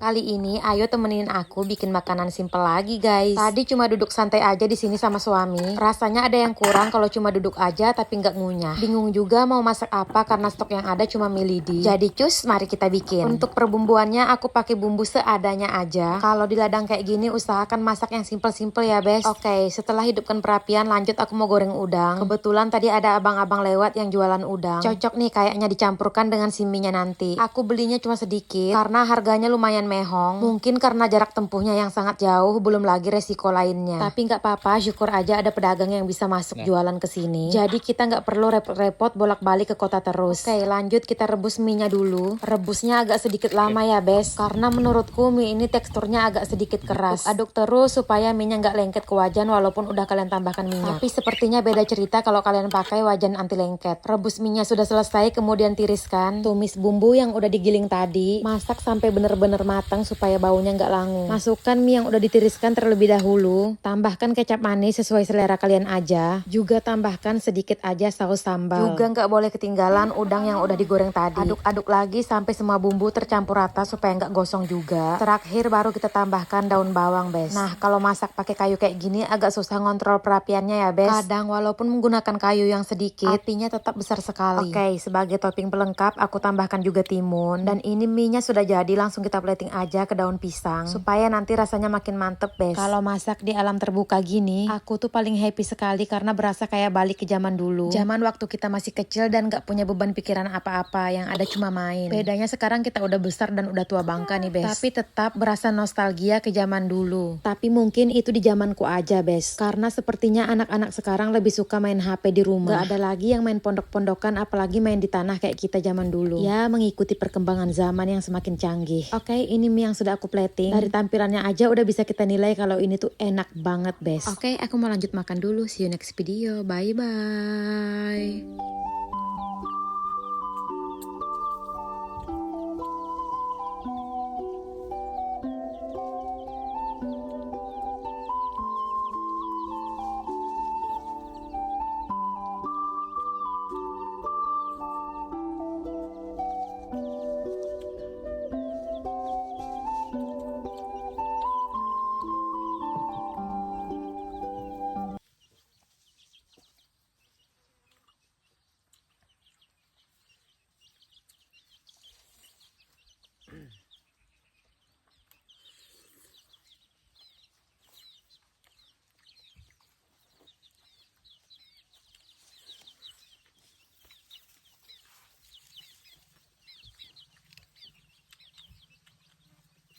Kali ini ayo temenin aku bikin makanan simple lagi guys. Tadi cuma duduk santai aja di sini sama suami. Rasanya ada yang kurang kalau cuma duduk aja tapi nggak ngunyah. Bingung juga mau masak apa karena stok yang ada cuma mie lidi. Jadi cus, mari kita bikin. Untuk perbumbuannya aku pakai bumbu seadanya aja. Kalau di ladang kayak gini usahakan masak yang simple-simple ya bes. Oke, setelah hidupkan perapian lanjut aku mau goreng udang. Kebetulan tadi ada abang-abang lewat yang jualan udang. Cocok nih kayaknya dicampurkan dengan siminya nanti. Aku belinya cuma sedikit karena harganya lumayan mehong. Mungkin karena jarak tempuhnya yang sangat jauh, belum lagi resiko lainnya. Tapi nggak apa-apa, syukur aja ada pedagang yang bisa masuk jualan ke sini. Jadi kita nggak perlu repot-repot bolak-balik ke kota terus. Oke, lanjut kita rebus mie-nya dulu. Rebusnya agak sedikit lama ya, bes. Karena menurutku mie ini teksturnya agak sedikit keras. Aduk terus supaya mie-nya nggak lengket ke wajan walaupun udah kalian tambahkan minyak. Tapi sepertinya beda cerita kalau kalian pakai wajan anti lengket. Rebus mie-nya sudah selesai, kemudian tiriskan. Tumis bumbu yang udah digiling tadi. Masak sampai bener-bener matang supaya baunya nggak langu. Masukkan mie yang udah ditiriskan terlebih dahulu. Tambahkan kecap manis sesuai selera kalian aja. Juga tambahkan sedikit aja saus sambal. Juga nggak boleh ketinggalan udang yang udah digoreng tadi. Aduk-aduk lagi sampai semua bumbu tercampur rata supaya nggak gosong juga. Terakhir baru kita tambahkan daun bawang, bes. Nah, kalau masak pakai kayu kayak gini agak susah ngontrol perapiannya ya, bes. Kadang walaupun menggunakan kayu yang sedikit, apinya tetap besar sekali. Oke, sebagai topping pelengkap aku tambahkan juga timun. Dan ini mie-nya sudah jadi, langsung kita plating aja ke daun pisang supaya nanti rasanya makin mantep, bes. Kalau masak di alam terbuka gini, aku tuh paling happy sekali karena berasa kayak balik ke zaman dulu. Zaman waktu kita masih kecil dan gak punya beban pikiran apa-apa, yang ada cuma main. Bedanya sekarang kita udah besar dan udah tua bangka nih, bes. Tapi tetap berasa nostalgia ke zaman dulu. Tapi mungkin itu di zamanku aja, bes. Karena sepertinya anak-anak sekarang lebih suka main HP di rumah. Gak ada lagi yang main pondok-pondokan, apalagi main di tanah kayak kita zaman dulu. Ya, mengikuti perkembangan zaman yang semakin canggih. Oke, ini mie yang sudah aku plating. Dari tampilannya aja udah bisa kita nilai kalau ini tuh enak banget, bes. Oke, aku mau lanjut makan dulu. See you next video. Bye-bye.